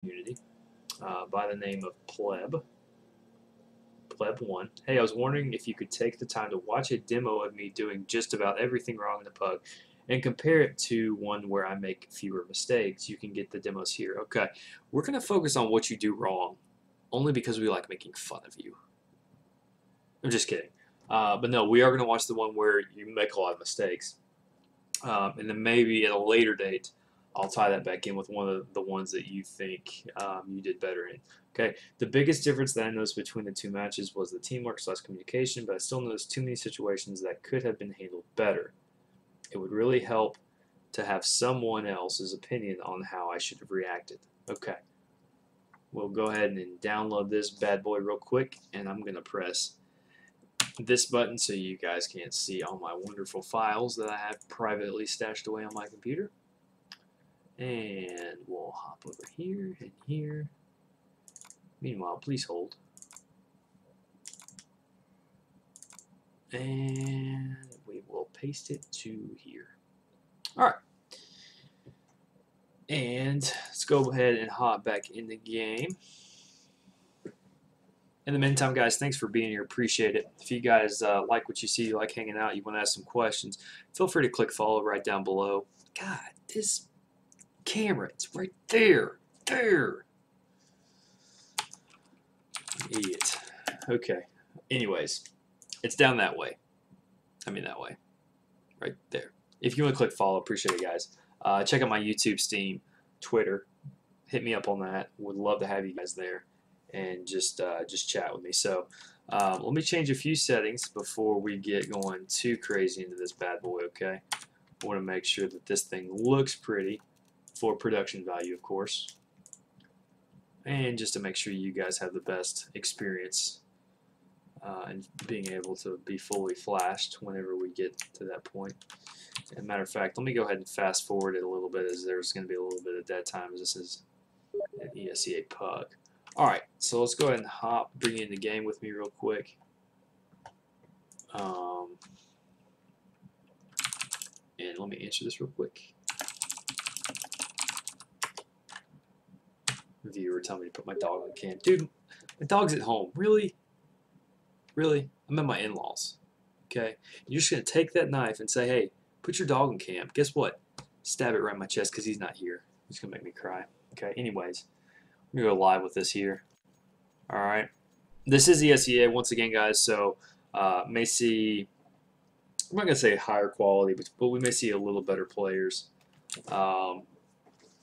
community by the name of pleb 1. Hey, I was wondering if you could take the time to watch a demo of me doing just about everything wrong in the pug and compare it to one where I make fewer mistakes. You can get the demos here. Okay, we're going to focus on what you do wrong only because we like making fun of you. I'm just kidding. But no, we are going to watch the one where you make a lot of mistakes. And then maybe at a later date, I'll tie that back in with one of the ones that you think you did better in. Okay, the biggest difference that I noticed between the two matches was the teamwork / communication, but I still noticed too many situations that could have been handled better. It would really help to have someone else's opinion on how I should have reacted. Okay, we'll go ahead and download this bad boy real quick, and I'm going to press this button so you guys can't see all my wonderful files that I have privately stashed away on my computer. And we'll hop over here and here. Meanwhile, please hold. And we will paste it to here. All right. And let's go ahead and hop back in the game. In the meantime, guys, thanks for being here. Appreciate it. If you guys like what you see, you like hanging out, you want to ask some questions, feel free to click follow right down below. God, this camera, it's right there. There. Idiot. Okay. Anyways, it's down that way. I mean that way. Right there. If you want to click follow, appreciate it, guys. Check out my YouTube, Steam, Twitter. Hit me up on that. Would love to have you guys there and just chat with me. So let me change a few settings before we get going too crazy into this bad boy, okay? I want to make sure that this thing looks pretty for production value, of course. And just to make sure you guys have the best experience and being able to be fully flashed whenever we get to that point. As a matter of fact, let me go ahead and fast forward it a little bit, as there's going to be a little bit of dead time, as this is an ESEA pug. Alright, so let's go ahead and bring you in the game with me real quick. And let me answer this real quick. Viewer telling me to put my dog on cam. Dude, my dog's at home. Really? Really? I'm at my in-laws. Okay? You're just going to take that knife and say, hey, put your dog on cam. Guess what? Stab it right in my chest because he's not here. He's going to make me cry. Okay? Anyways, I'm going to go live with this here. Alright. This is ESEA once again, guys, so may see, I'm not going to say higher quality, but we may see a little better players.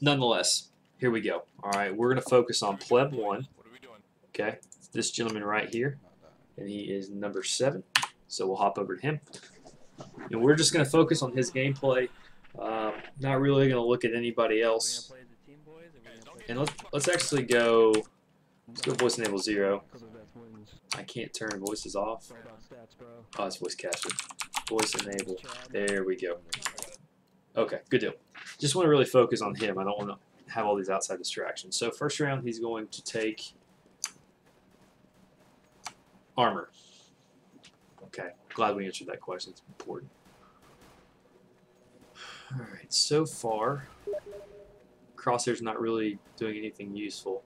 Nonetheless, here we go. Alright, we're going to focus on pleb 1. Okay, this gentleman right here, and he is number 7. So we'll hop over to him. And we're just going to focus on his gameplay. Not really going to look at anybody else. And let's actually go. Let's go voice enable 0. I can't turn voices off. Oh, it's voice capture. Voice enable. There we go. Okay, good deal. Just want to really focus on him. I don't want to have all these outside distractions. So first round, he's going to take armor. Okay, glad we answered that question. It's important. All right, so far, Crosshair's not really doing anything useful.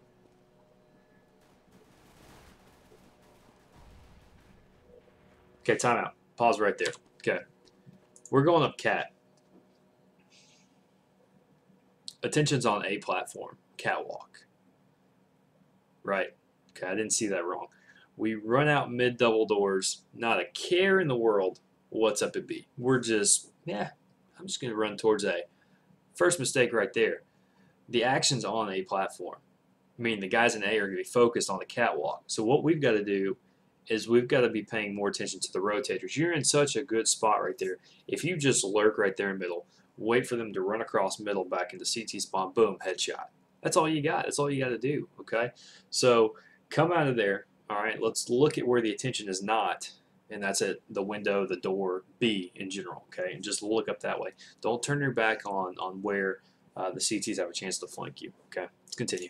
Okay, timeout. Pause right there. Okay, we're going up cat. Attention's on A platform, catwalk. Right. Okay, I didn't see that wrong. We run out mid double doors. Not a care in the world what's up at B. We're just, I'm just going to run towards A. First mistake right there. The action's on A platform. I mean, the guys in A are going to be focused on the catwalk. So what we've got to do is we've got to be paying more attention to the rotators. You're in such a good spot right there. If you just lurk right there in middle, wait for them to run across middle back into CT spawn, boom, headshot. That's all you got. That's all you got to do, okay? So come out of there. All right, let's look at where the attention is not, and that's at the window, the door, B in general, okay? And just look up that way. Don't turn your back on where the CTs have a chance to flank you, okay? Let's continue.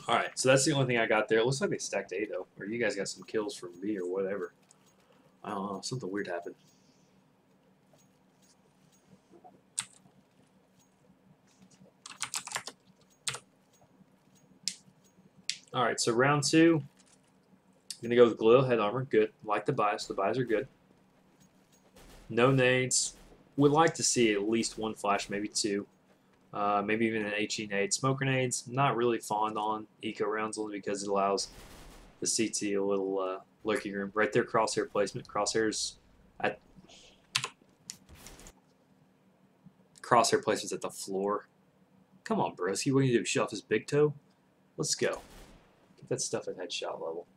Alright, so that's the only thing I got there. It looks like they stacked A though. Or you guys got some kills from B or whatever. I don't know, something weird happened. Alright, so round 2. I'm going to go with Galil head armor. Good. Like the buys. The buys are good. No nades. Would like to see at least one flash, maybe 2. Maybe even an HE nade. Smoke grenades, not really fond on eco rounds only because it allows the CT a little lurking room. Right there, crosshair placement. Crosshair's at crosshair placement's at the floor. Come on, bro. See what you do? Shut off his big toe? Let's go. Get that stuff at headshot level.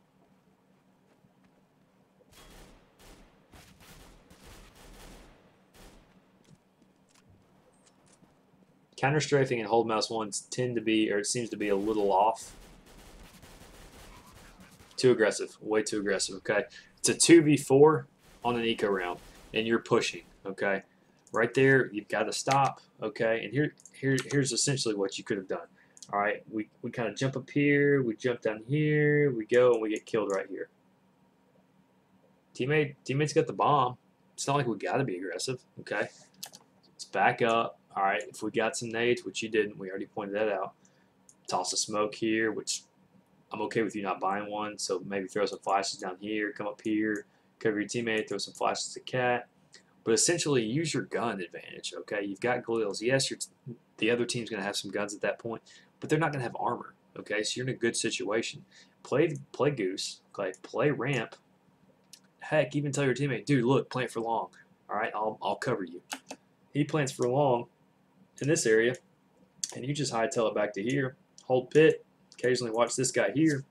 Counter strafing and hold mouse ones tend to be, or it seems to be a little off. Too aggressive, way too aggressive. Okay, it's a 2v4 on an eco round, and you're pushing. Okay, right there, you've got to stop. Okay, and here's essentially what you could have done. All right, we kind of jump up here, we jump down here, we go, and we get killed right here. Teammates got the bomb. It's not like we got to be aggressive. Okay, let's back up. All right, if we got some nades, which you didn't, we already pointed that out. Toss a smoke here, which I'm okay with you not buying one, so maybe throw some flashes down here, come up here, cover your teammate, throw some flashes to Cat. But essentially, use your gun advantage, okay? You've got Galils. Yes, the other team's going to have some guns at that point, but they're not going to have armor, okay? So you're in a good situation. Play Goose, okay? Play ramp. Heck, even tell your teammate, dude, look, plant for long. All right, I'll cover you. He plants for long in this area, and you just hightail it back to here, hold pit, occasionally watch this guy here,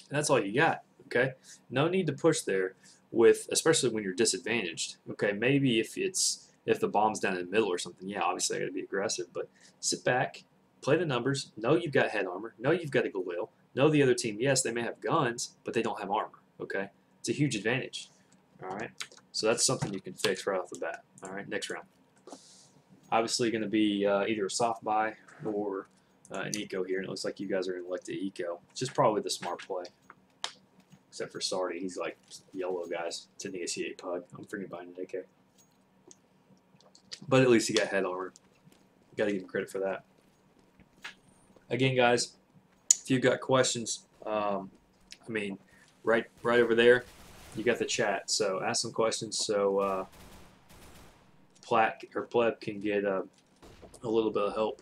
and that's all you got, okay? No need to push there with, especially when you're disadvantaged, okay? Maybe if the bomb's down in the middle or something, yeah, obviously I gotta be aggressive, but sit back, play the numbers, know you've got head armor, know you've got a Galil, know the other team, yes, they may have guns, but they don't have armor, okay? It's a huge advantage, all right? So that's something you can fix right off the bat, all right? Next round. Obviously going to be either a soft buy or an eco here, and it looks like you guys are going to elect the eco, which is probably the smart play. Except for Sardi, he's like YOLO, guys. It's an ESEA pug. I'm freaking buying an AK. But at least he got head armor. Got to give him credit for that. Again, guys, if you've got questions, I mean, right over there, you got the chat. So ask some questions so pleb can get a little bit of help.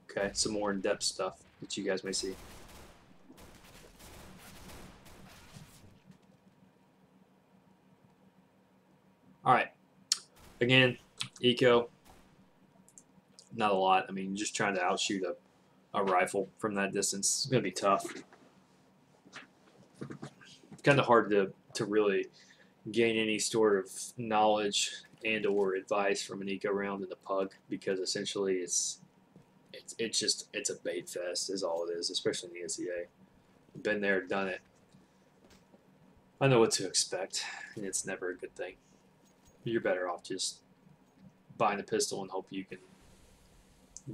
Okay, some more in-depth stuff that you guys may see. All right, again, eco, not a lot. I mean, just trying to outshoot a rifle from that distance. It's gonna be tough. It's kind of hard to really gain any sort of knowledge and or advice from an eco round in the pug, because essentially it's a bait fest is all it is, especially in the ESEA. Been there, done it. I know what to expect, and it's never a good thing. You're better off just buying a pistol and hope you can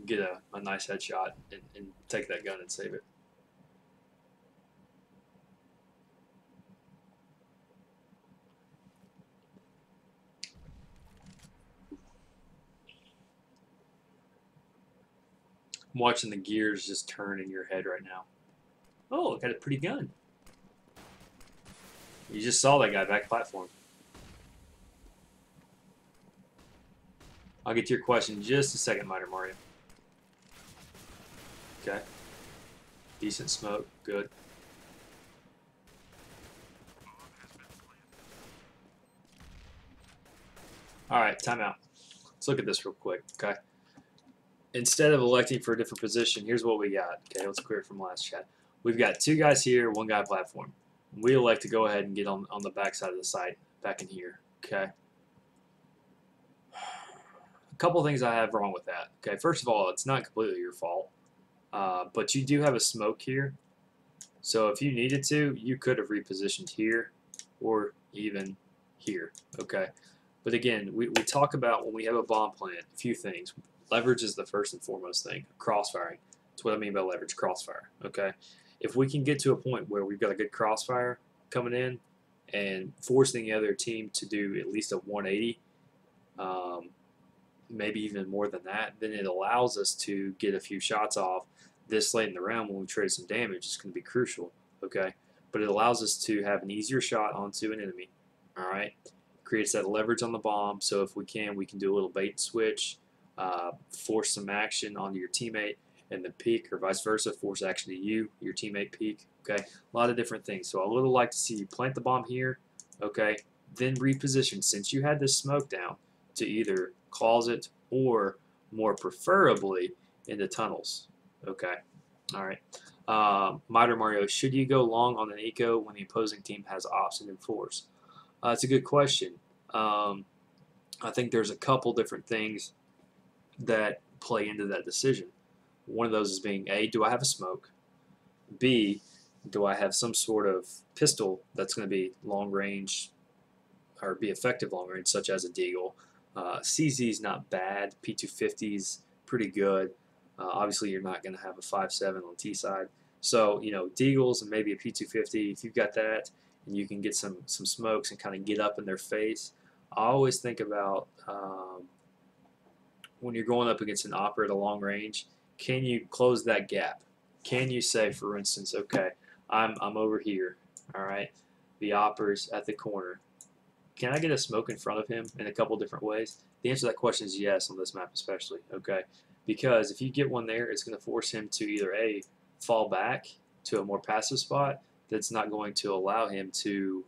get a nice headshot and take that gun and save it. I'm watching the gears just turn in your head right now. Oh, got a pretty gun. You just saw that guy back platform. I'll get to your question in just a second, Miter Mario. Okay. Decent smoke. Good. Alright, timeout. Let's look at this real quick, okay? Instead of electing for a different position, here's what we got. Okay, let's clear it from last chat. We've got 2 guys here, 1 guy platform. We elect to go ahead and get on the back side of the site, back in here, okay? A couple things I have wrong with that. Okay, first of all, it's not completely your fault, but you do have a smoke here. So if you needed to, you could have repositioned here or even here, okay? But again, we talk about when we have a bomb plant, a few things. Leverage is the first and foremost thing. Crossfiring. That's what I mean by leverage, crossfire. Okay, if we can get to a point where we've got a good crossfire coming in and forcing the other team to do at least a 180, maybe even more than that, then it allows us to get a few shots off this late in the round when we trade some damage. It's going to be crucial. Okay, but it allows us to have an easier shot onto an enemy. All right, creates that leverage on the bomb. So if we can do a little bait and switch, force some action onto your teammate, and then peek, or vice versa, force action to you, your teammate peek. Okay, a lot of different things. So I would like to see you plant the bomb here. Okay, then reposition since you had this smoke down to either closet or more preferably into tunnels. Okay, all right. Miter Mario, should you go long on an eco when the opposing team has ops and enforce? It's a good question. I think there's a couple different things that play into that decision. One of those is being A, do I have a smoke? B, do I have some sort of pistol that's going to be long range or be effective long range, such as a deagle? CZ is not bad. P250 is pretty good. Obviously, you're not going to have a 5.7 on T side. So, deagles and maybe a P250, if you've got that and you can get some smokes and kind of get up in their face. I always think about when you're going up against an opera at a long range, can you close that gap? Can you say, for instance, okay, I'm over here, all right, the opera's at the corner. Can I get a smoke in front of him in a couple different ways? The answer to that question is yes on this map especially, okay? Because if you get one there, it's going to force him to either A, fall back to a more passive spot that's not going to allow him to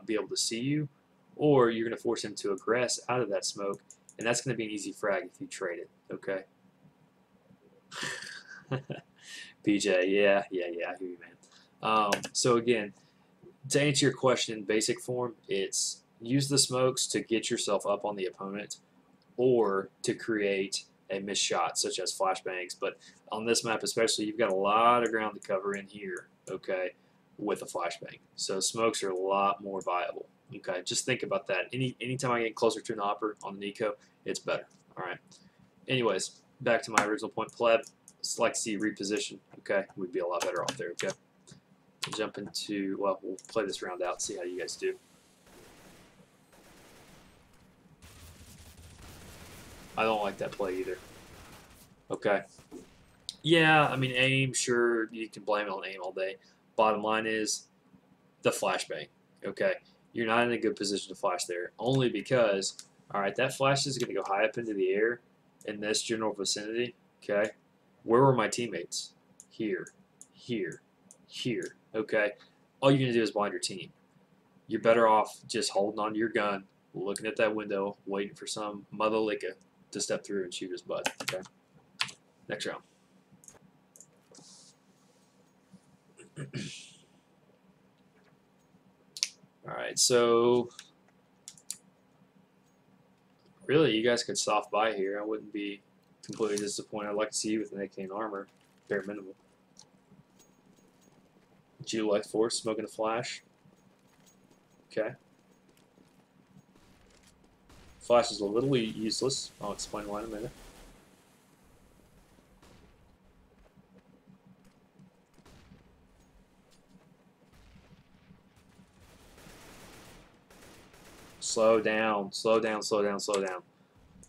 be able to see you, or you're going to force him to aggress out of that smoke, and that's going to be an easy frag if you trade it, okay? PJ, yeah, I hear you, man. So again, to answer your question in basic form, it's use the smokes to get yourself up on the opponent or to create a missed shot, such as flashbangs. But on this map especially, you've got a lot of ground to cover in here, okay, with a flashbang. So smokes are a lot more viable, okay? Just think about that. Anytime I get closer to an opper on the Nico, it's better, all right? Anyways, back to my original point, pleb. Just like to see reposition, okay? We'd be a lot better off there, okay? Jump into, well, we'll play this round out, see how you guys do. I don't like that play either. Okay. Yeah, I mean, aim, sure, you can blame it on aim all day. Bottom line is the flashbang, okay? You're not in a good position to flash there, only because, all right, that flash is going to go high up into the air in this general vicinity, okay? Where were my teammates? Here, here, here, okay? All you're going to do is blind your team. You're better off just holding onto your gun, looking at that window, waiting for some mother licka to step through and shoot his butt, okay? Next round. All right, so really, you guys could soft buy here. I wouldn't be completely disappointed. I'd like to see you with an AK and armor, bare minimum. G-Life Force, smoking a flash. Okay. Flash is a little useless. I'll explain why in a minute. Slow down, slow down, slow down, slow down.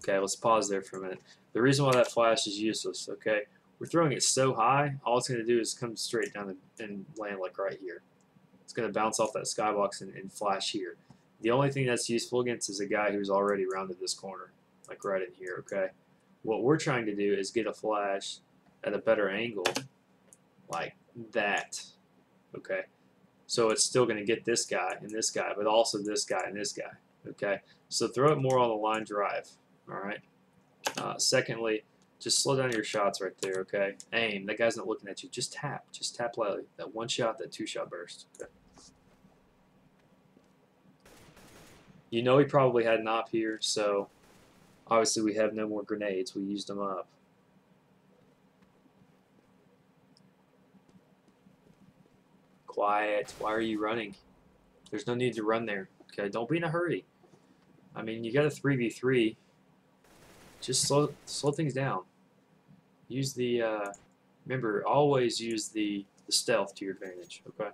Okay, let's pause there for a minute. The reason why that flash is useless, okay, we're throwing it so high, all it's going to do is come straight down and land like right here. It's going to bounce off that skybox and flash here. The only thing that's useful against is a guy who's already rounded this corner, like right in here, okay? What we're trying to do is get a flash at a better angle, like that, okay? So it's still going to get this guy and this guy, but also this guy and this guy, okay? So throw it more on the line drive, all right? Secondly, just slow down your shots right there, okay? Aim. That guy's not looking at you. Just tap lightly. That one shot, that two shot burst, okay? You know he probably had an op here, so obviously we have no more grenades. We used them up. Quiet. Why are you running? There's no need to run there. Okay, don't be in a hurry. I mean, you got a 3v3. Just slow things down. Use the Remember, always use the stealth to your advantage, okay?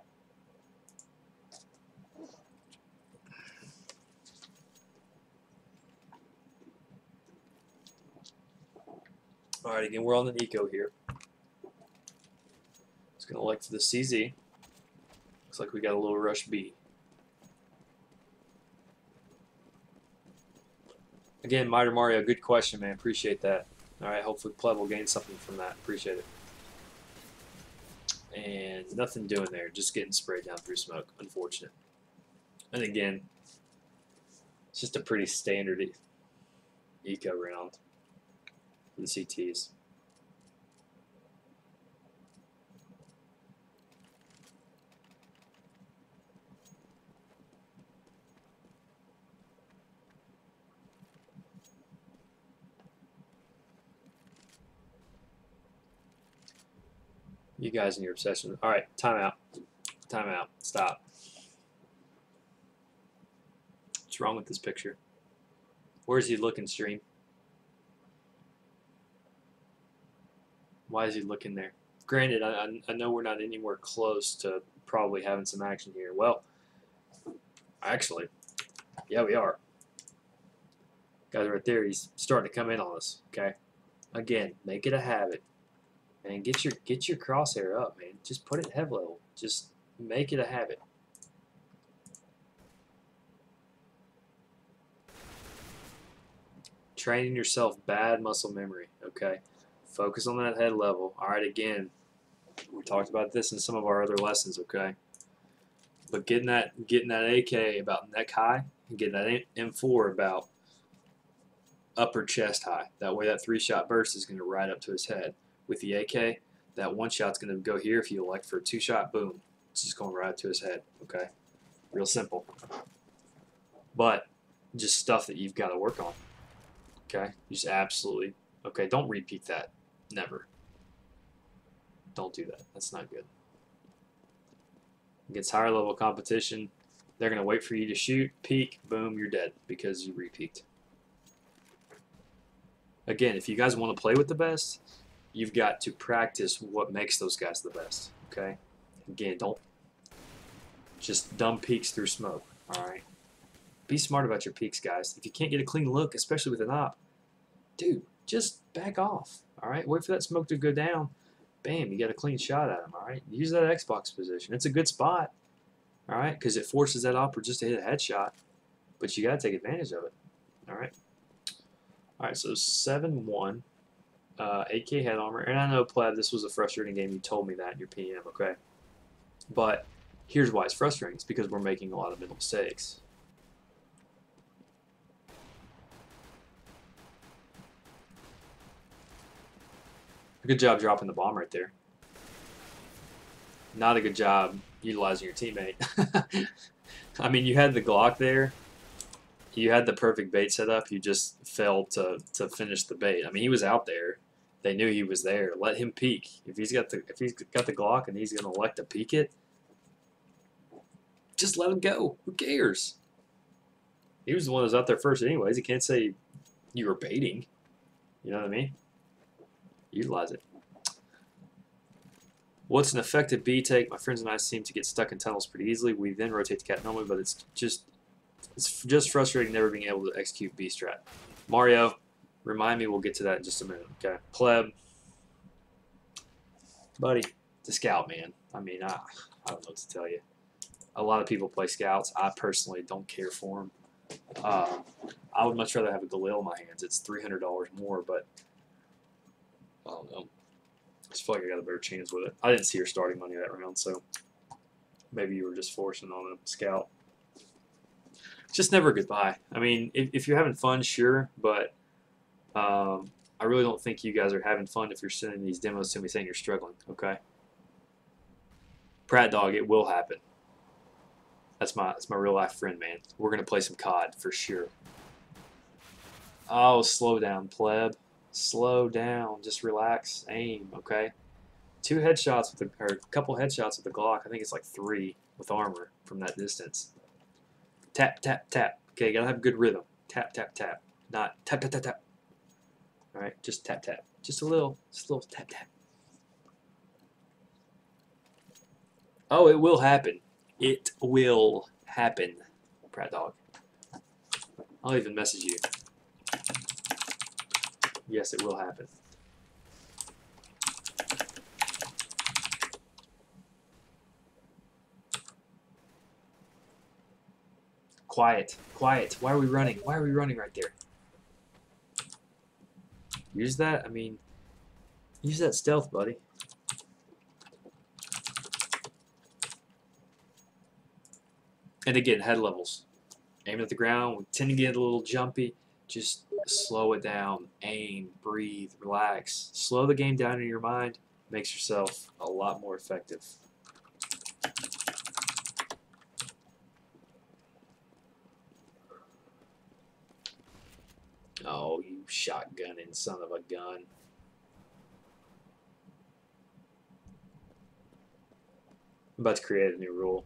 Alright, again, we're on an eco here. It's going to elect for the CZ. Looks like we got a little rush B. Again, Miter Mario, good question, man. Appreciate that. Alright, hopefully Pleb will gain something from that. Appreciate it. And nothing doing there. Just getting sprayed down through smoke. Unfortunate. And again, it's just a pretty standard eco round for the CTs. You guys and your obsession. All right, timeout. Timeout. Stop. What's wrong with this picture? Where's he looking, stream? Why is he looking there? Granted, I know we're not anywhere close to probably having some action here. Well, actually, yeah, we are. Guys right there, he's starting to come in on us, okay? Again, make it a habit. And get your crosshair up, man. Just put it head level. Just make it a habit. Training yourself bad muscle memory, okay? Focus on that head level. All right, again, we talked about this in some of our other lessons, okay? But getting that AK about neck high and getting that M4 about upper chest high. That way that 3-shot burst is going to ride up to his head. With the AK, that 1 shot's going to go here. If you elect for a 2-shot, boom. It's just going right up to his head, okay? Real simple. But just stuff that you've got to work on, okay? Just absolutely, okay, don't repeat that. Never. Don't do that. That's not good. Against higher level competition, they're going to wait for you to shoot, peek, boom, you're dead because you repeaked. Again, if you guys want to play with the best, you've got to practice what makes those guys the best, okay? Again, don't just dumb peeks through smoke, all right? Be smart about your peeks, guys. If you can't get a clean look, especially with an op, dude, just back off, all right? Wait for that smoke to go down. Bam, you got a clean shot at him, all right? Use that Xbox position. It's a good spot, all right, because it forces that opper just to hit a headshot, but you got to take advantage of it, all right? All right, so 7-1. 8K head armor, and I know, Pleb, this was a frustrating game. You told me that in your PM, okay? But here's why it's frustrating. It's because we're making a lot of mental mistakes. Good job dropping the bomb right there. Not a good job utilizing your teammate. I mean, you had the Glock there. You had the perfect bait set up. You just failed to finish the bait. I mean, he was out there. They knew he was there. Let him peek. If he's got the Glock and he's gonna elect to peek it, just let him go. Who cares? He was the one that was out there first anyways. He can't say you were baiting. You know what I mean? Utilize it. What's an effective B take? My friends and I seem to get stuck in tunnels pretty easily. We then rotate the cat normally, but it's just frustrating never being able to execute B strat. Mario, remind me, we'll get to that in just a minute, okay? Pleb. Buddy, the scout, man. I mean, I don't know what to tell you. A lot of people play scouts. I personally don't care for them. I would much rather have a Galil in my hands. It's $300 more, but I don't know. I just feel like I got a better chance with it. I didn't see her starting money that round, so maybe you were just forcing on a scout. It's just never a good buy. I mean, if you're having fun, sure, but I really don't think you guys are having fun if you're sending these demos to me saying you're struggling, okay? Pratt Dog, it will happen. That's my real life friend, man. We're gonna play some COD for sure. Oh, slow down, Pleb. Slow down. Just relax. Aim, okay? 2 headshots with or a couple headshots with the Glock. I think it's like 3 with armor from that distance. Tap, tap, tap. Okay, you gotta have good rhythm. Tap, tap, tap. Not tap, tap, tap, tap. All right, just tap, tap. Just a little tap, tap. Oh, it will happen. It will happen, Pratt Dog. I'll even message you. Yes, it will happen. Quiet. Quiet. Why are we running? Why are we running right there? Use that? I mean, use that stealth, buddy. And again, head levels. Aim at the ground. We tend to get a little jumpy. Just slow it down. Aim, breathe, relax. Slow the game down in your mind. Makes yourself a lot more effective. Oh, you shotgunning son of a gun. I'm about to create a new rule.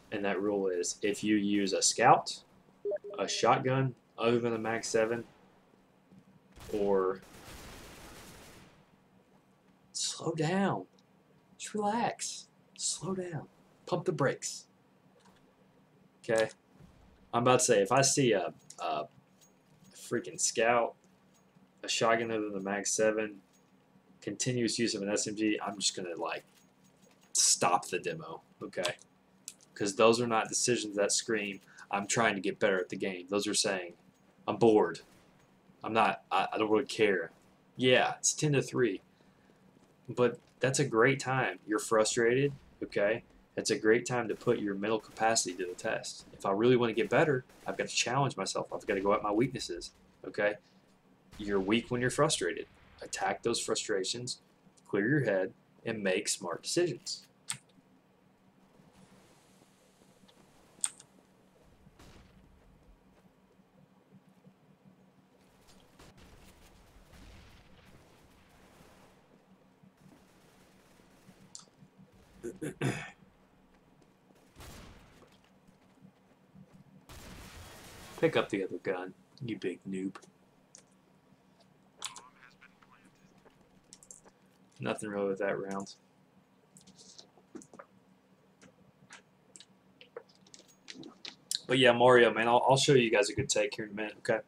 And that rule is if you use a scout, a shotgun other than a Mag 7, or slow down. Just relax. Slow down. Pump the brakes. Okay? I'm about to say, if I see a freaking scout, a shotgun other than the Mag 7, continuous use of an SMG, I'm just going to, like, stop the demo. Okay? Because those are not decisions that scream, I'm trying to get better at the game. Those are saying, I'm bored. I'm not, I don't really care. Yeah, it's 10-3. But that's a great time. You're frustrated, okay? It's a great time to put your mental capacity to the test. If I really want to get better, I've got to challenge myself. I've got to go at my weaknesses, okay? You're weak when you're frustrated. Attack those frustrations, clear your head, and make smart decisions. Pick up the other gun, you big noob. Nothing really with that round. But yeah, Mario, man, I'll show you guys a good take here in a minute, okay?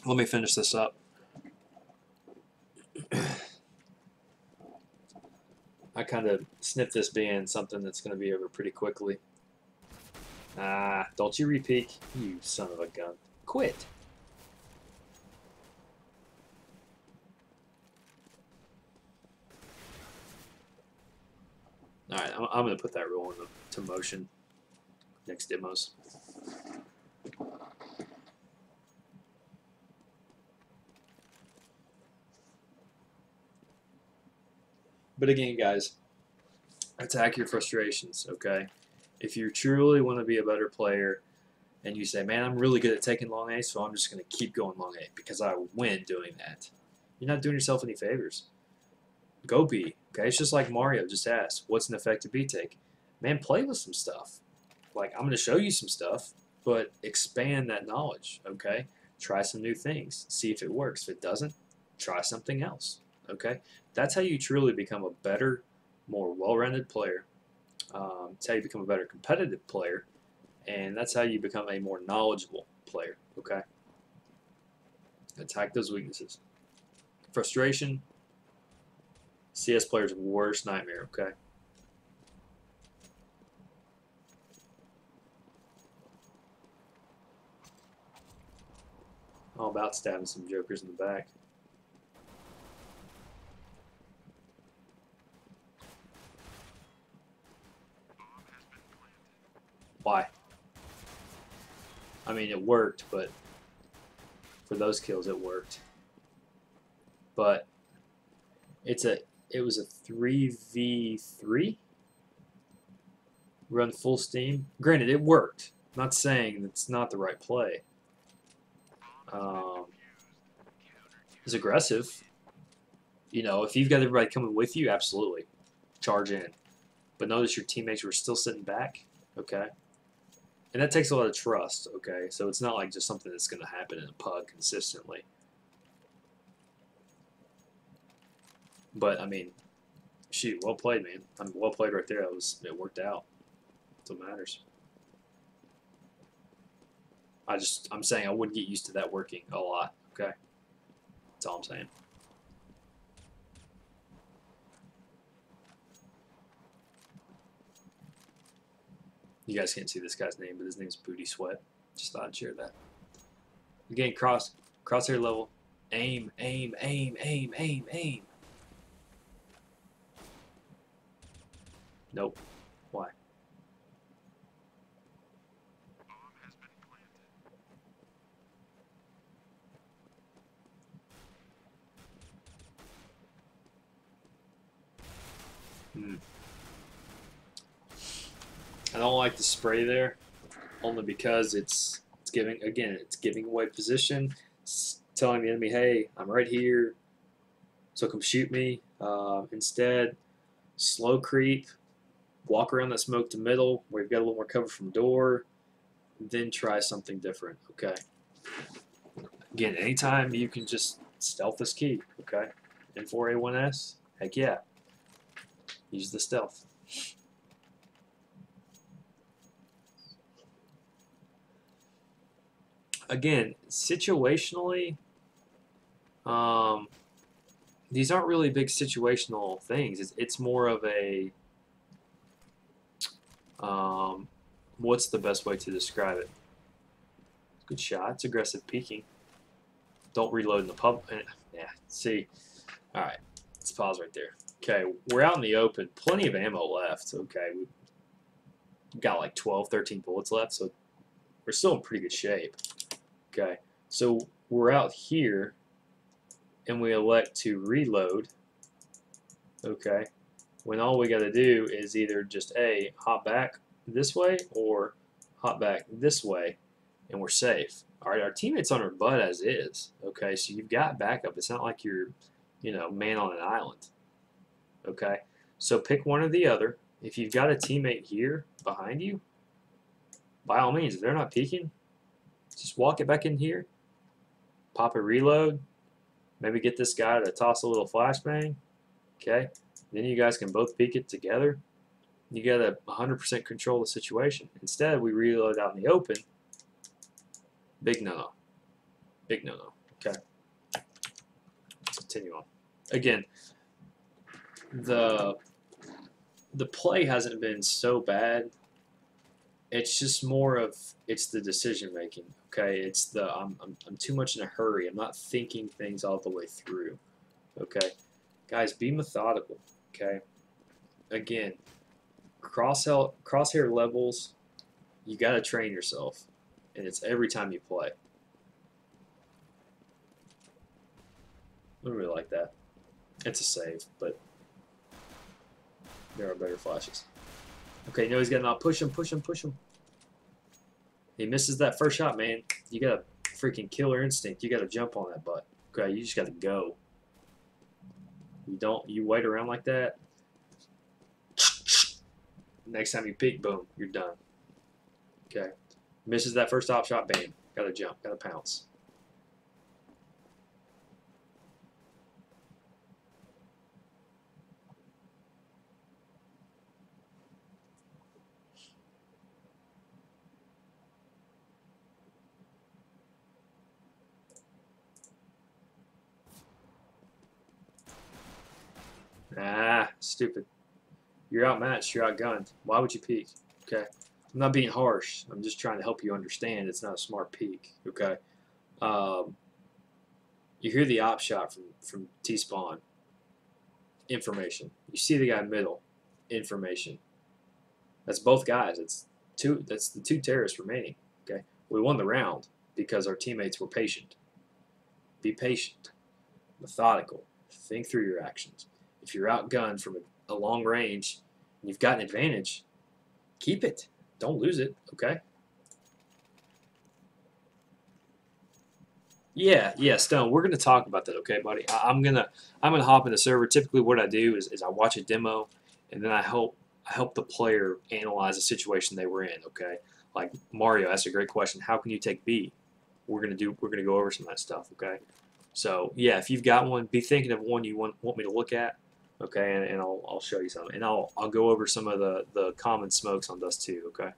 Let me finish this up. I kind of sniffed this being something that's going to be over pretty quickly. Ah, don't you repeat, you son of a gun. Quit. Alright, I'm going to put that rule into motion next demos. But again, guys, attack your frustrations, okay? If you truly want to be a better player and you say, man, I'm really good at taking long A, so I'm just going to keep going long A because I win doing that, you're not doing yourself any favors. Go B, okay? It's just like Mario just asked, what's an effective B take? Man, play with some stuff. Like, I'm going to show you some stuff, but expand that knowledge, okay? Try some new things. See if it works. If it doesn't, try something else, okay? That's how you truly become a better, more well-rounded player. That's how you become a better competitive player, and that's how you become a more knowledgeable player, okay? Attack those weaknesses. Frustration, CS player's worst nightmare, okay? All about stabbing some jokers in the back. Why? I mean, it worked, but for those kills, it worked. But it was a 3v3 run full steam. Granted, it worked. I'm not saying it's not the right play. It's aggressive. You know, if you've got everybody coming with you, absolutely charge in. But notice your teammates were still sitting back. Okay. And that takes a lot of trust, okay? So it's not like just something that's going to happen in a pug consistently. But, I mean, shoot, well played, man. Well played right there. It worked out. That's what matters. I'm saying I wouldn't get used to that working a lot. Okay, that's all I'm saying. You guys can't see this guy's name, but his name's Booty Sweat. Just thought I'd share that. Again, crosshair level. Aim, aim, aim, aim, aim, aim. Nope. Why? I don't like the spray there, only because it's giving away position. It's telling the enemy, hey, I'm right here, so come shoot me. Instead, slow creep, walk around that smoke to middle where you've got a little more cover from door, then try something different. Okay. Again, anytime you can just stealth this key. Okay. N4A1S, heck yeah. Use the stealth. Again, situationally, these aren't really big situational things. It's more of a, what's the best way to describe it? Good shot. It's aggressive peeking. Don't reload in the pub. Yeah, see. All right, let's pause right there. Okay, we're out in the open. Plenty of ammo left. Okay, we've got like 12, 13 bullets left, so we're still in pretty good shape. Okay, so we're out here, and we elect to reload. Okay, when all we got to do is either just hop back this way or hop back this way, and we're safe. All right, our teammate's on our butt as is. Okay, so you've got backup. It's not like you're, man on an island. Okay, so pick one or the other. If you've got a teammate here behind you, by all means, if they're not peeking, just walk it back in here, pop a reload, maybe get this guy to toss a little flashbang. Okay, then you guys can both peek it together. You got to 100% control the situation. Instead, we reload out in the open. Big no-no. Big no-no. Okay. Let's continue on. Again, the play hasn't been so bad. It's just more of it's the decision making. Okay, it's the I'm too much in a hurry. I'm not thinking things all the way through. Okay, guys, be methodical. Okay, again, crosshair levels. You got to train yourself, and it's every time you play. I don't really like that. It's a save, but there are better flashes. Okay, no, he's got to not push him, push him, push him. He misses that first shot, man. You got a freaking killer instinct. You got to jump on that butt. Okay, you just got to go. You wait around like that. Next time you peek, boom, you're done. Okay, misses that first top shot, bam. Got to jump, got to pounce. Ah, stupid. You're outmatched. You're outgunned. Why would you peek? Okay. I'm not being harsh. I'm just trying to help you understand it's not a smart peek. Okay. You hear the op shot from T-spawn. Information. You see the guy middle. Information. That's both guys. That's the two terrorists remaining. Okay. We won the round because our teammates were patient. Be patient. Methodical. Think through your actions. If you're outgunned from a long range, and you've got an advantage, keep it. Don't lose it, okay? Yeah, Stone. We're gonna talk about that, okay, buddy? I'm gonna hop in the server. Typically, what I do is I watch a demo, and then I help the player analyze the situation they were in, okay? Like Mario asked a great question. How can you take B? We're gonna go over some of that stuff, okay? So yeah, if you've got one, be thinking of one you want me to look at. Okay, and I'll show you some, and I'll go over some of the common smokes on Dust 2. Okay.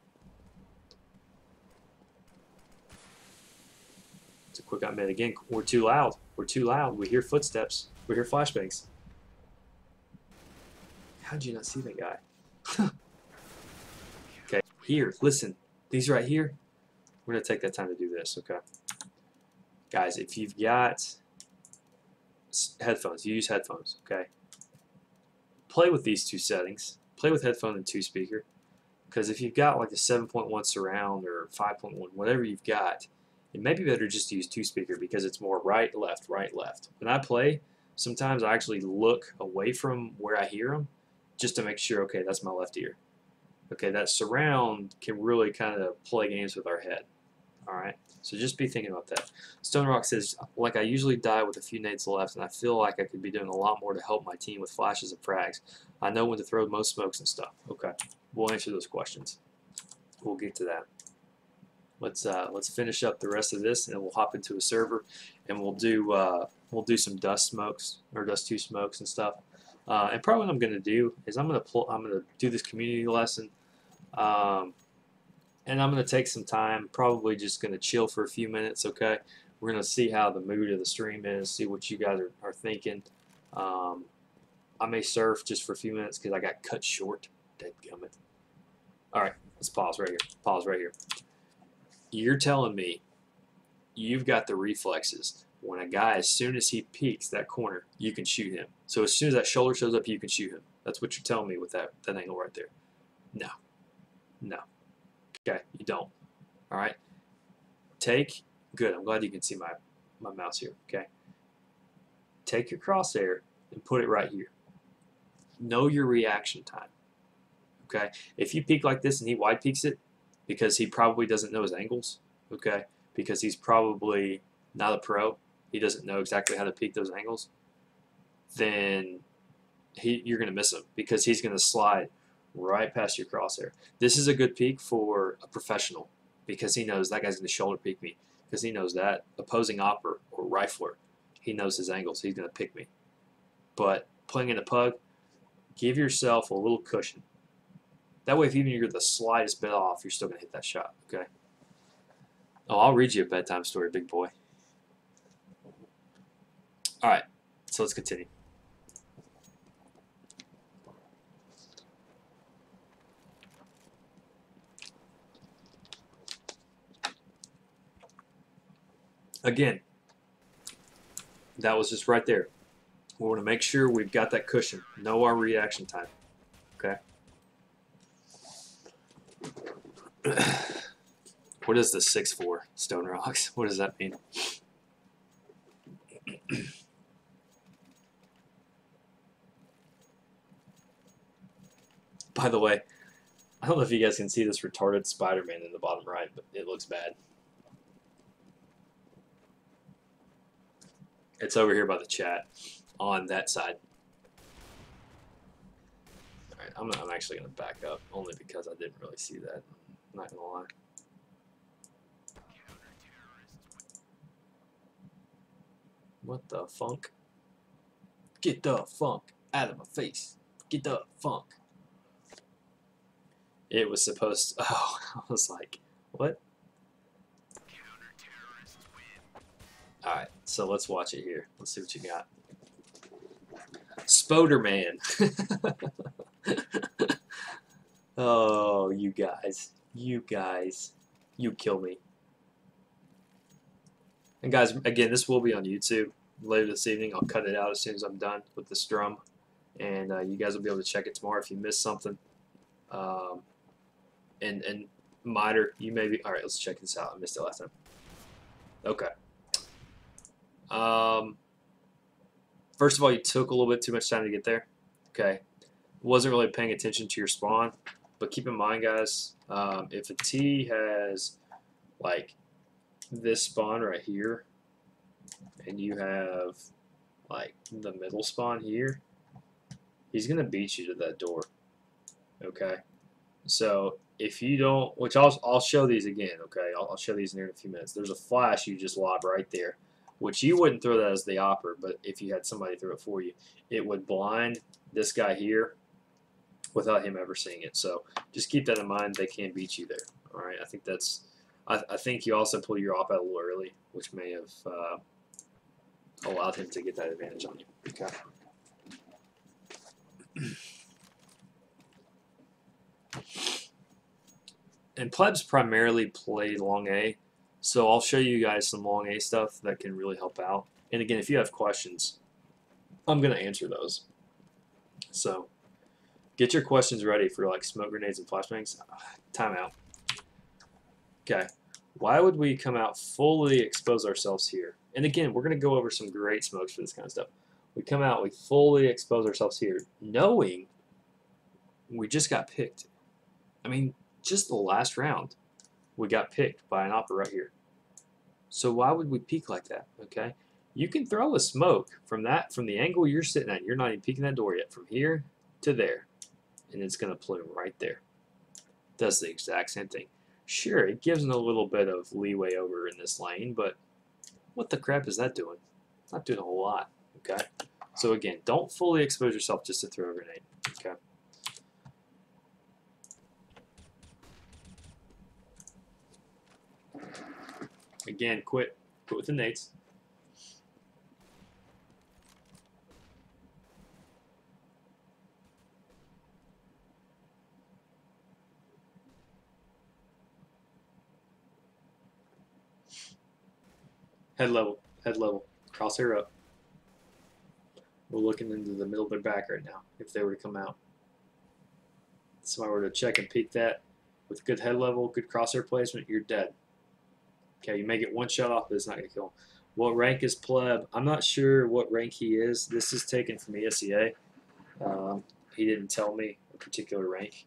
It's a quick mid again. We're too loud. We're too loud. We hear footsteps. We hear flashbangs. How'd you not see that guy? Okay, here, listen. These right here. We're gonna take that time to do this. Okay, guys, if you've got headphones, you use headphones. Okay, play with these two settings. Play with headphone and 2-speaker. Because if you've got like a 7.1 surround or 5.1, whatever you've got, it may be better just to use 2-speaker because it's more right, left, right, left. When I play, sometimes I actually look away from where I hear them just to make sure, okay, that's my left ear. Okay, that surround can really kind of play games with our head. All right, so just be thinking about that. Stone Rock says, like I usually die with a few nades left, and I feel like I could be doing a lot more to help my team with flashes and frags. I know when to throw most smokes and stuff. Okay, we'll answer those questions. We'll get to that. Let's finish up the rest of this, and then we'll hop into a server, and we'll do some dust smokes or dust 2 smokes and stuff. And probably what I'm going to do is I'm going to do this community lesson. And I'm going to take some time, probably just going to chill for a few minutes, okay? We're going to see how the mood of the stream is, see what you guys are thinking. I may surf just for a few minutes because I got cut short. Dadgummit. All right, let's pause right here. Pause right here. You're telling me you've got the reflexes. When a guy, as soon as he peeks that corner, you can shoot him. So as soon as that shoulder shows up, you can shoot him. That's what you're telling me with that angle right there. No. No. Okay, you don't. All right. Good. I'm glad you can see my mouse here. Okay. Take your crosshair and put it right here. Know your reaction time. Okay. If you peek like this and he wide peeks it, because he probably doesn't know his angles. Okay. Because he's probably not a pro. He doesn't know exactly how to peek those angles. Then you're going to miss him because he's going to slide right past your crosshair. This is a good peek for a professional because he knows that guy's going to shoulder peek me because he knows that opposing opper or rifler, he knows his angles. He's going to pick me. But playing in a pug, give yourself a little cushion. That way, if even you're the slightest bit off, you're still going to hit that shot, okay? Oh, I'll read you a bedtime story, big boy. All right, so let's continue. Again, that was just right there. We want to make sure we've got that cushion. Know our reaction time. Okay. What is the 6'4" Stone Rocks? What does that mean? By the way, I don't know if you guys can see this retarded Spider-Man in the bottom right, but it looks bad. It's over here by the chat on that side. All right, I'm actually going to back up only because I didn't really see that. I'm not going to lie. What the funk? Get the funk out of my face. Get the funk. It was supposed to, oh, I was like, what? Alright, so let's watch it here. Let's see what you got. Spoderman. Oh, you guys. You guys. You kill me. And guys, again, this will be on YouTube later this evening. I'll cut it out as soon as I'm done with this drum. And you guys will be able to check it tomorrow if you missed something. And Miter, you may be... Alright, let's check this out. I missed it last time. Okay. First of all, you took a little bit too much time to get there. Okay. Wasn't really paying attention to your spawn. But keep in mind, guys, if a T has, like, this spawn right here, and you have, like, the middle spawn here, he's going to beat you to that door. Okay? So, if you don't, which I'll show these again, okay? I'll show these in here in a few minutes. There's a flash you just lob right there. which you wouldn't throw that as the opper, but if you had somebody throw it for you, it would blind this guy here without him ever seeing it. So just keep that in mind. They can beat you there. All right, I think that's. I think you also pull your op out a little early, which may have allowed him to get that advantage on you. Okay. And plebs primarily play long A, so I'll show you guys some long A stuff that can really help out. And again, if you have questions, I'm going to answer those. So get your questions ready for like smoke grenades and flashbangs. Timeout. Okay. Why would we come out fully expose ourselves here? And again, we're going to go over some great smokes for this kind of stuff. We come out, we fully expose ourselves here, knowing we just got picked. I mean, just the last round, we got picked by an opera right here. So why would we peek like that? Okay, you can throw a smoke from the angle you're sitting at. You're not even peeking that door yet. From here to there, and it's going to plume right there. Does the exact same thing. Sure, it gives them a little bit of leeway over in this lane, but what the crap is that doing? Not doing a whole lot. Okay, so again, don't fully expose yourself just to throw a grenade. Okay. Again, quit with the nades. Head level, crosshair up. We're looking into the middle of their back right now. If they were to come out, somebody were to check and peek that with good head level, good crosshair placement, you're dead. Okay, you may get one shot off, but it's not going to kill him. What rank is pleb? I'm not sure what rank he is. This is taken from ESEA. He didn't tell me a particular rank.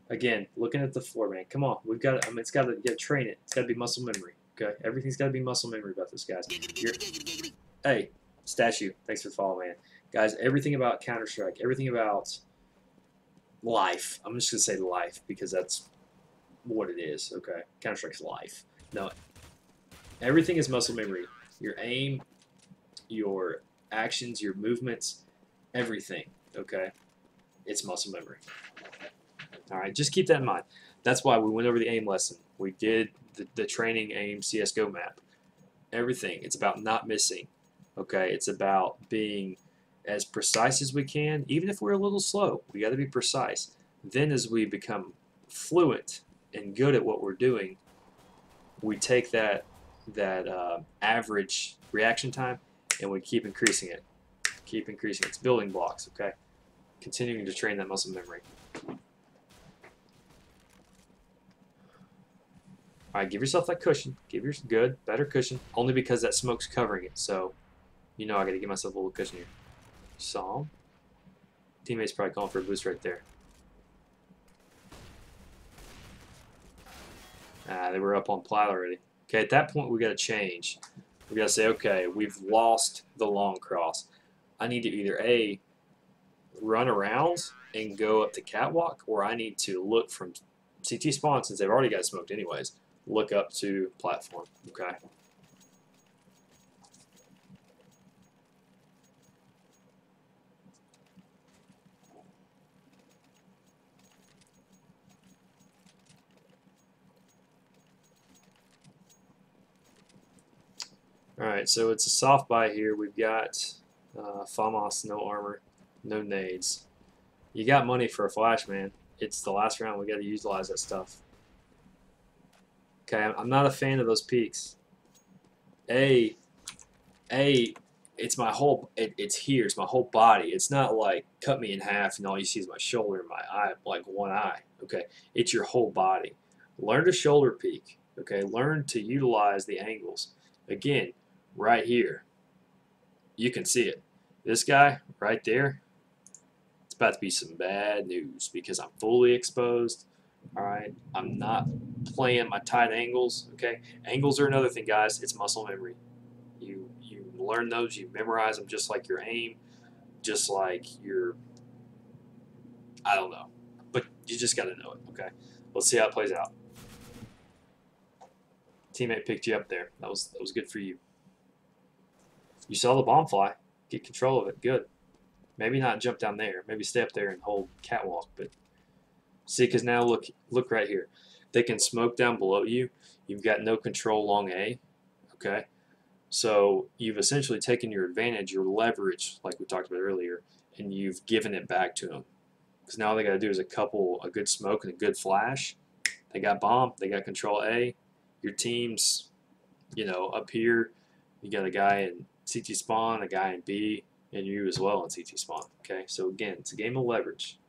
Again, looking at the floor, man. Come on, we've got. I mean, it's got to. You got to train it. It's got to be muscle memory. Okay, everything's got to be muscle memory about this, guys. Hey, statue. Thanks for following, man. Guys, everything about Counter-Strike, everything about life. I'm just gonna say life because that's what it is. Okay, Counter-Strike's life. No, everything is muscle memory. Your aim, your actions, your movements, everything. Okay, it's muscle memory. All right, just keep that in mind. That's why we went over the aim lesson. We did the training aim CSGO map. Everything. It's about not missing. Okay, it's about being as precise as we can, even if we're a little slow. We got to be precise. Then, as we become fluent and good at what we're doing, we take that average reaction time and we keep increasing it. Keep increasing it. It's building blocks. Okay, continuing to train that muscle memory. All right, give yourself that cushion. Give yourself better cushion. Only because that smoke's covering it. So, you know I got to give myself a little cushion here. Saw him. Teammates probably calling for a boost right there. They were up on plat already. Okay, at that point we got to change. We got to say, okay, we've lost the long cross. I need to either A, run around and go up the catwalk, or I need to look from CT spawn, since they've already got smoked anyways, look up to platform. Okay. Alright, so it's a soft buy here. We've got FAMAS, no armor, no nades. You got money for a flash, man. It's the last round. We got to utilize that stuff. Okay, I'm not a fan of those peaks. It's my whole. It's here. It's my whole body. It's not like cut me in half and all you see is my shoulder and my eye, like one eye. Okay, it's your whole body. Learn to shoulder peek. Okay, learn to utilize the angles. Again, right here, you can see it. This guy right there, it's about to be some bad news because I'm fully exposed. All right, I'm not playing my tight angles. Okay, angles are another thing, guys. It's muscle memory. You learn those, you memorize them, just like your aim, just like your, I don't know, but you just got to know it. Okay, Let's see how it plays out. Teammate picked you up there. That was good for you. You saw the bomb fly. Get control of it. Good. Maybe not jump down there. Maybe stay up there and hold catwalk. But see, because now look right here. They can smoke down below you. You've got no control long A. Okay. So you've essentially taken your advantage, your leverage, like we talked about earlier, and you've given it back to them. Because now all they got to do is a good smoke and a good flash. They got bomb. They got control A. Your team's, up here. You got a guy in CT spawn, a guy in B, and you as well in CT spawn. Okay, so again, it's a game of leverage.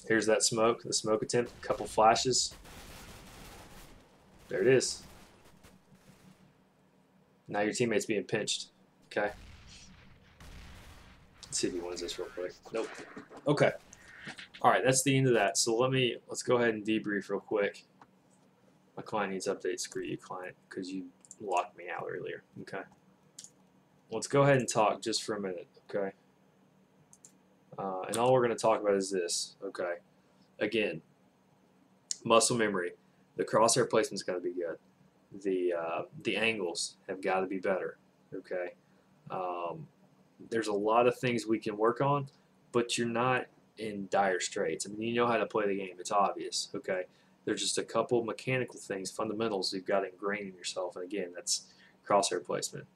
Here's that smoke, the smoke attempt, a couple flashes. There it is. Now your teammate's being pinched. Okay. Let's see if he wins this real quick. Nope. Okay. All right, that's the end of that. So let's go ahead and debrief real quick. My client needs updates. Screw you, client, because you locked me out earlier. Okay. Let's go ahead and talk just for a minute. Okay. And all we're going to talk about is this. Okay. Again, muscle memory. The crosshair placement's got to be good. The angles have got to be better. Okay. There's a lot of things we can work on, but you're not in dire straits. I mean, you know how to play the game. It's obvious. Okay. There's just a couple mechanical things, fundamentals you've got to ingrain in yourself. And again, that's crosshair placement.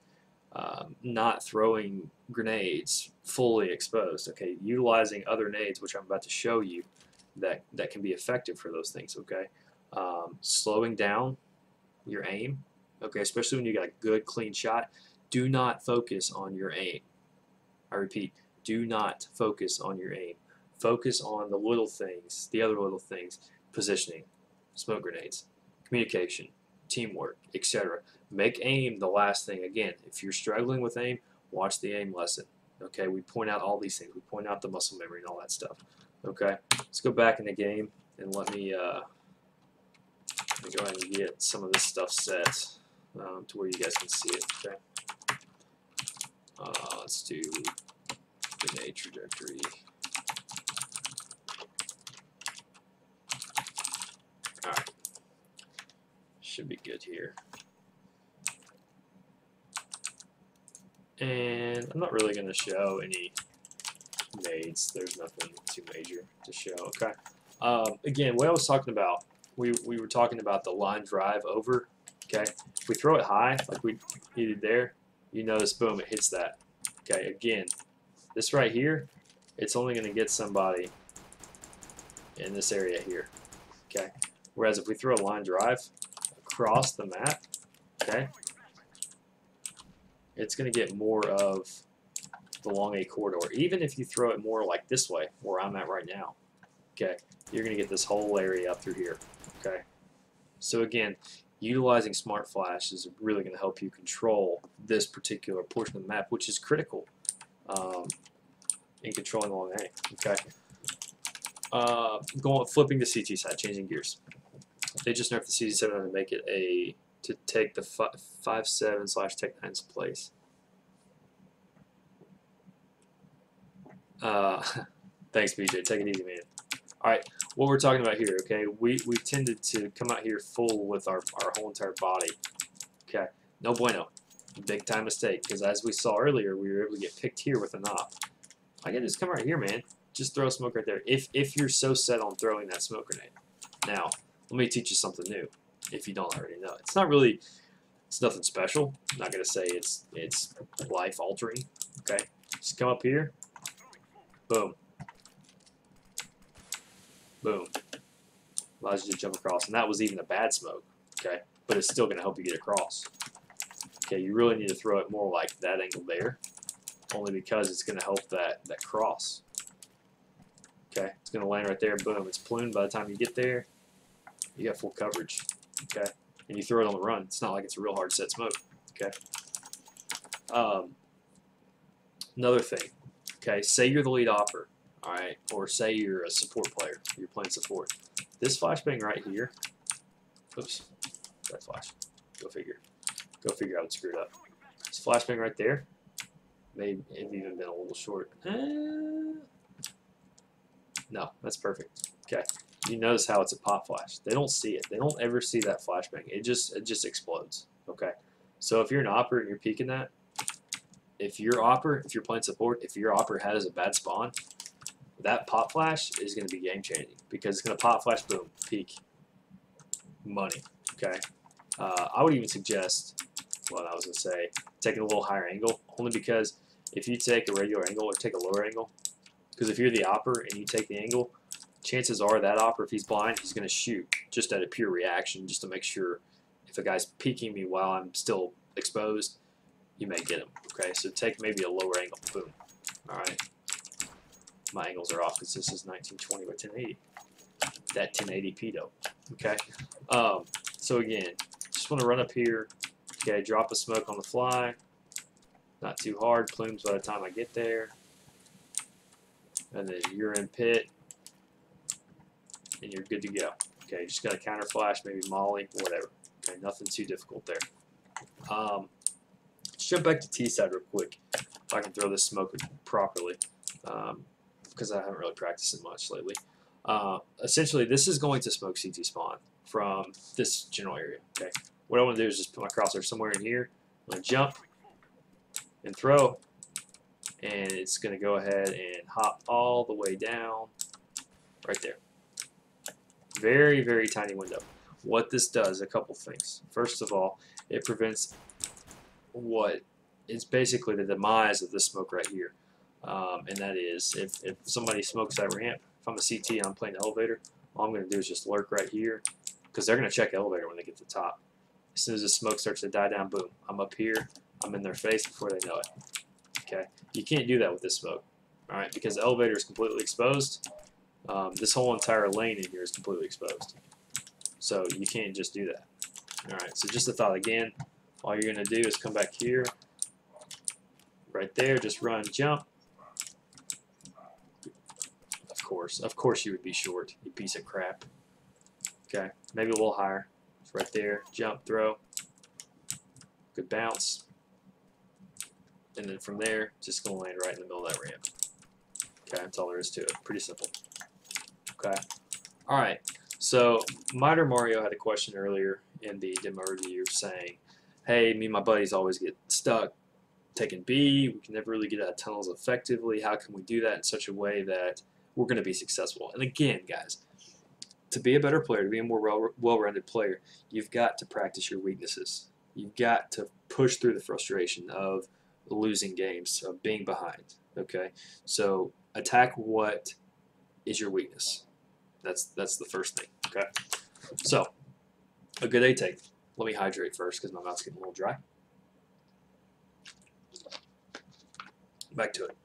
Not throwing grenades fully exposed. Okay, utilizing other nades, which I'm about to show you, that can be effective for those things. Okay, slowing down your aim. Okay, especially when you got a good clean shot. Do not focus on your aim. I repeat, do not focus on your aim. Focus on the little things, the other little things, positioning, smoke grenades, communication, teamwork, etc. Make aim the last thing. Again, if you're struggling with aim, watch the aim lesson. Okay, we point out all these things. We point out the muscle memory and all that stuff. Okay, let's go back in the game and let me go ahead and get some of this stuff set to where you guys can see it. Okay, let's do grenade trajectory. All right, should be good here. And I'm not really going to show any nades. There's nothing too major to show. Okay. Again, what I was talking about, we were talking about the line drive over. Okay. If we throw it high, like we did there, you notice, boom, it hits that. Okay. Again, this right here, it's only going to get somebody in this area here. Okay. Whereas if we throw a line drive across the map, okay, it's going to get more of the long A corridor. Even if you throw it more like this way, where I'm at right now, okay, you're going to get this whole area up through here, okay? So again, utilizing smart flash is really going to help you control this particular portion of the map, which is critical in controlling long A, okay? Flipping the CT side, changing gears. They just nerfed the CT7 to make it to take the 5.7/Tech9's place. Thanks, BJ. Take it easy, man. All right, what we're talking about here, okay? We tended to come out here full with our whole entire body. Okay, no bueno. Big time mistake, because as we saw earlier, we were able to get picked here with a knock. I can just come right here, man. Just throw smoke right there. If you're so set on throwing that smoke grenade. Now, let me teach you something new. If you don't already know, it's nothing special. I'm not gonna say it's life altering. Okay, just come up here, boom, boom, allows you to jump across, and that was even a bad smoke. Okay, but it's still gonna help you get across. Okay, you really need to throw it more like that angle there, only because it's gonna help that cross. Okay, it's gonna land right there, boom, it's plumed by the time you get there. You got full coverage. Okay, and you throw it on the run. It's not like it's a real hard set smoke. Okay. Another thing. Okay, say you're the lead opper, all right, or say you're a support player. You're playing support. This flashbang right here. Oops, that flash. Go figure. Go figure out it's screwed up. This flashbang right there Maybe it even been a little short. No, that's perfect. Okay. You notice how it's a pop flash. They don't see it. They don't ever see that flashbang. It just explodes. Okay. So if you're an opper and you're peeking that, if you're playing support, if your opper has a bad spawn, that pop flash is going to be game changing because it's going to pop flash, boom, peek, money. Okay. I would even suggest, well, I was going to say, taking a little higher angle, only because if you take a regular angle or take a lower angle, because if you're the opper and you take the angle, chances are that opper, if he's blind, he's going to shoot just out of pure reaction, just to make sure if a guy's peeking me while I'm still exposed, you may get him. Okay, so take maybe a lower angle. Boom. All right. My angles are off because this is 1920 by 1080. That 1080p though. Okay. So again, just want to run up here. Okay, drop a smoke on the fly. Not too hard. Plumes by the time I get there. And then you're in pit. And you're good to go. Okay, just got a counter flash, maybe molly, whatever. Okay, nothing too difficult there. Let's jump back to T side real quick. If I can throw this smoke properly, because I haven't really practiced it much lately. Essentially, this is going to smoke CT spawn from this general area. Okay, what I want to do is just put my crosshair somewhere in here. I'm going to jump and throw, and it's going to go ahead and hop all the way down right there. Very, very tiny window. What this does, a couple things. First of all, it prevents what is basically the demise of this smoke right here. And that is, if somebody smokes that ramp, if I'm a CT and I'm playing elevator, all I'm going to do is just lurk right here, because they're going to check elevator when they get to the top. As soon as the smoke starts to die down, boom, I'm up here, I'm in their face before they know it. Okay, you can't do that with this smoke, all right, because the elevator is completely exposed. This whole entire lane in here is completely exposed. So you can't just do that. Alright, so just a thought again, all you're going to do is come back here, right there, just run, jump. Of course you would be short, you piece of crap. Okay, maybe a little higher. It's right there, jump, throw, good bounce. And then from there, just going to land right in the middle of that ramp. Okay, that's all there is to it. Pretty simple. Okay. Alright, so Miter Mario had a question earlier in the demo review saying, hey, me and my buddies always get stuck taking B. We can never really get out of tunnels effectively. How can we do that in such a way that we're going to be successful? And again, guys, to be a better player, to be a more well-rounded player, you've got to practice your weaknesses. You've got to push through the frustration of losing games, of being behind. Okay, so attack what is your weakness. That's the first thing. Okay, so a good A take. Let me hydrate first because my mouth's getting a little dry. Back to it.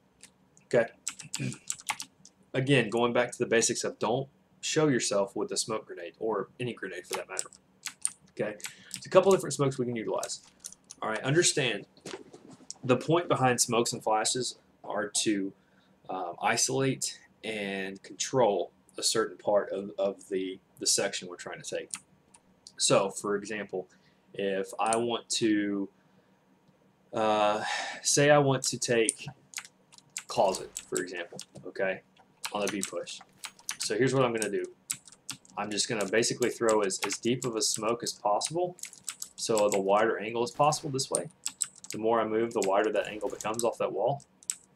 Okay. Again, going back to the basics of don't show yourself with a smoke grenade or any grenade for that matter. Okay, there's a couple different smokes we can utilize. All right, understand the point behind smokes and flashes are to isolate and control a certain part of the section we're trying to take. So, for example, if I want to, say I want to take closet, for example, okay, on the B push. So here's what I'm going to do. I'm just going to basically throw as deep of a smoke as possible, so the wider angle as possible this way. The more I move, the wider that angle becomes off that wall.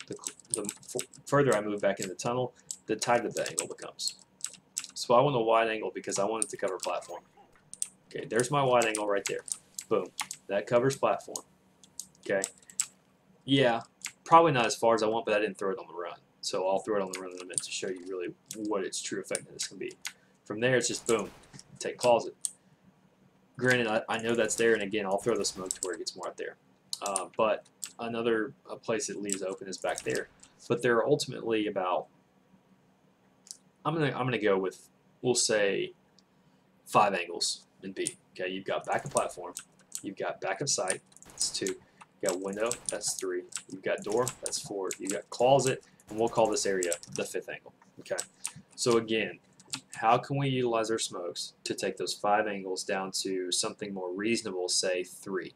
The further I move back in the tunnel, the tighter the angle becomes. So I want a wide angle because I want it to cover platform. Okay, there's my wide angle right there. Boom. That covers platform. Okay. Yeah, probably not as far as I want, but I didn't throw it on the run. So I'll throw it on the run in a minute to show you really what its true effectiveness can be. From there, it's just boom, take closet. Granted, I know that's there, and again, I'll throw the smoke to where it gets more out there. But another place it leaves open is back there. But there are ultimately about, I'm gonna go with, we'll say, 5 angles in B. Okay, you've got back of platform, you've got back of sight, that's 2. You got window, that's 3. You've got door, that's 4. You got closet, and we'll call this area the 5th angle. Okay, so again, how can we utilize our smokes to take those 5 angles down to something more reasonable, say 3?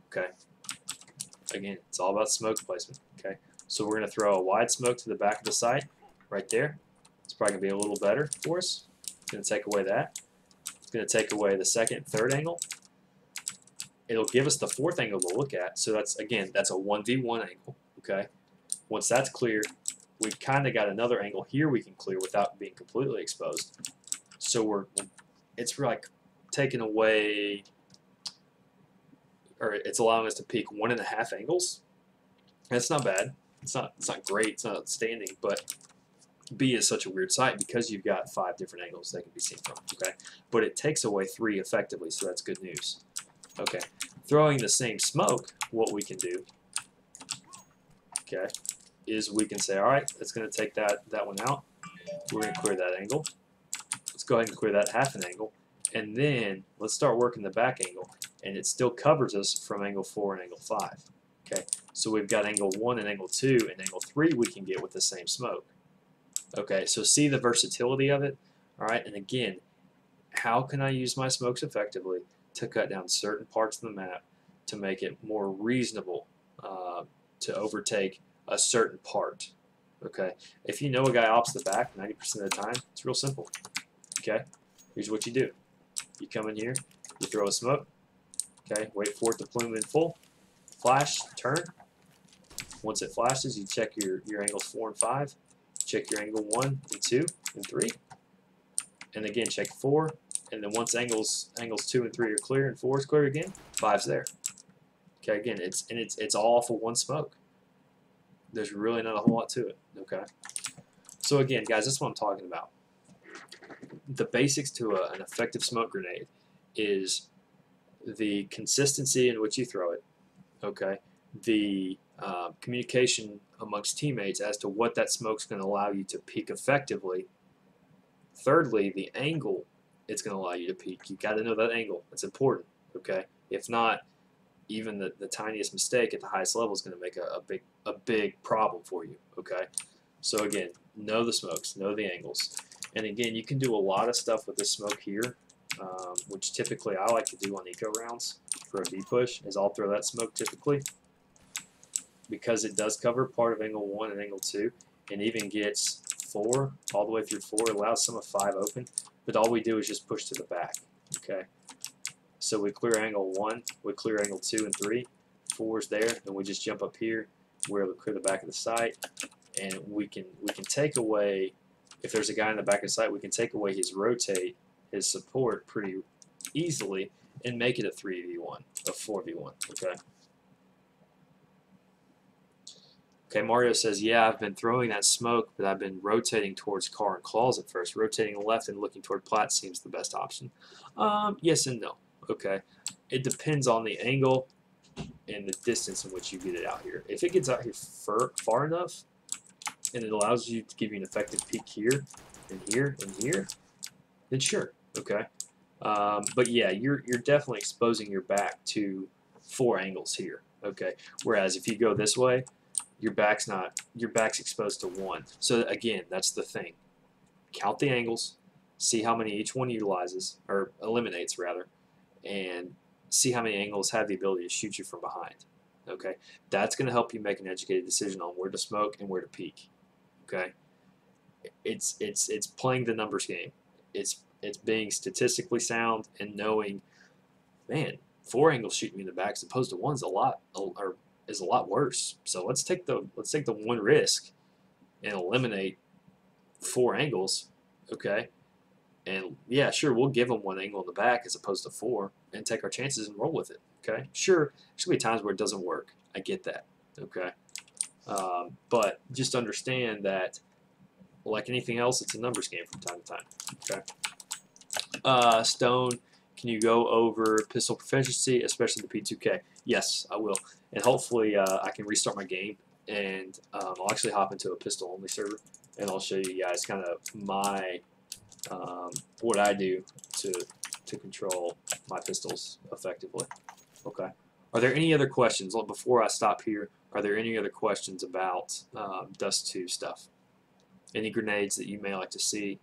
Okay. Again, it's all about smoke placement. Okay, so we're going to throw a wide smoke to the back of the site, right there. It's probably going to be a little better for us. It's going to take away that. It's going to take away the second, third angle. It'll give us the fourth angle to look at. So that's, again, that's a 1v1 angle. Okay, once that's clear, we've kind of got another angle here we can clear without being completely exposed. So it's like taking away, or it's allowing us to peek 1.5 angles. That's not bad. It's not great. It's not outstanding, but B is such a weird site because you've got 5 different angles that can be seen from. Okay, but it takes away 3 effectively, so that's good news. Okay, throwing the same smoke, what we can do, okay, is we can say, all right, it's going to take that one out. We're going to clear that angle. Let's go ahead and clear that half an angle, and then let's start working the back angle, and it still covers us from angle 4 and angle 5. Okay, so we've got angle 1 and angle 2, and angle 3 we can get with the same smoke. Okay, so see the versatility of it. All right, and again, how can I use my smokes effectively to cut down certain parts of the map to make it more reasonable to overtake a certain part? Okay, if you know a guy ops the back 90% of the time, it's real simple. Okay, here's what you do. You come in here, you throw a smoke, okay, wait for it to plume in full, flash, turn. Once it flashes, you check your angles 4 and 5, check your angle 1 and 2 and 3, and again check 4, and then once angles 2 and 3 are clear and 4 is clear again, 5's there. Okay, again, it's all for one smoke. There's really not a whole lot to it. Okay, so again, guys, that's what I'm talking about. The basics to an effective smoke grenade is the consistency in which you throw it. Okay, the communication amongst teammates as to what that smoke's going to allow you to peek effectively. Thirdly, the angle it's going to allow you to peek. You got to know that angle. It's important. Okay, if not, even the tiniest mistake at the highest level is going to make a big problem for you. Okay, so again, know the smokes, know the angles, and again, you can do a lot of stuff with this smoke here, which typically I like to do on eco rounds for a B push. Is I'll throw that smoke typically because it does cover part of angle 1 and angle 2, and even gets 4 all the way through 4. It allows some of 5 open, but all we do is just push to the back. Okay. So we clear angle 1, we clear angle 2 and 3, 4's there, and we just jump up here. We're able to clear the back of the site, and we can take away, if there's a guy in the back of the site, we can take away his rotate, his support pretty easily, and make it a 3v1, a 4v1. Okay. Okay, Mario says, yeah, I've been throwing that smoke, but I've been rotating towards car and claws at first. Rotating left and looking toward plat seems the best option. Yes and no. Okay, it depends on the angle and the distance in which you get it out here. If it gets out here far enough, and it allows you to give you an effective peek here and here and here, then sure. Okay, but yeah, you're definitely exposing your back to 4 angles here. Okay, whereas if you go this way, your back's exposed to 1. So again, that's the thing. Count the angles, see how many each one utilizes or eliminates rather, and see how many angles have the ability to shoot you from behind. Okay, that's going to help you make an educated decision on where to smoke and where to peek. Okay, it's playing the numbers game. It's being statistically sound and knowing, man, 4 angles shooting me in the back as opposed to 1's is a lot worse. So let's take the 1 risk and eliminate 4 angles. Okay. And yeah, sure, we'll give them 1 angle in the back as opposed to 4 and take our chances and roll with it. Okay, sure, there's going to be times where it doesn't work. I get that. Okay, but just understand that, like anything else, it's a numbers game from time to time. Okay. Stone, can you go over pistol proficiency, especially the P2K? Yes, I will, and hopefully I can restart my game, and I'll actually hop into a pistol-only server, and I'll show you guys kind of my what I do to control my pistols effectively. Okay. Are there any other questions? Before I stop here, are there any other questions about Dust 2 stuff? Any grenades that you may like to see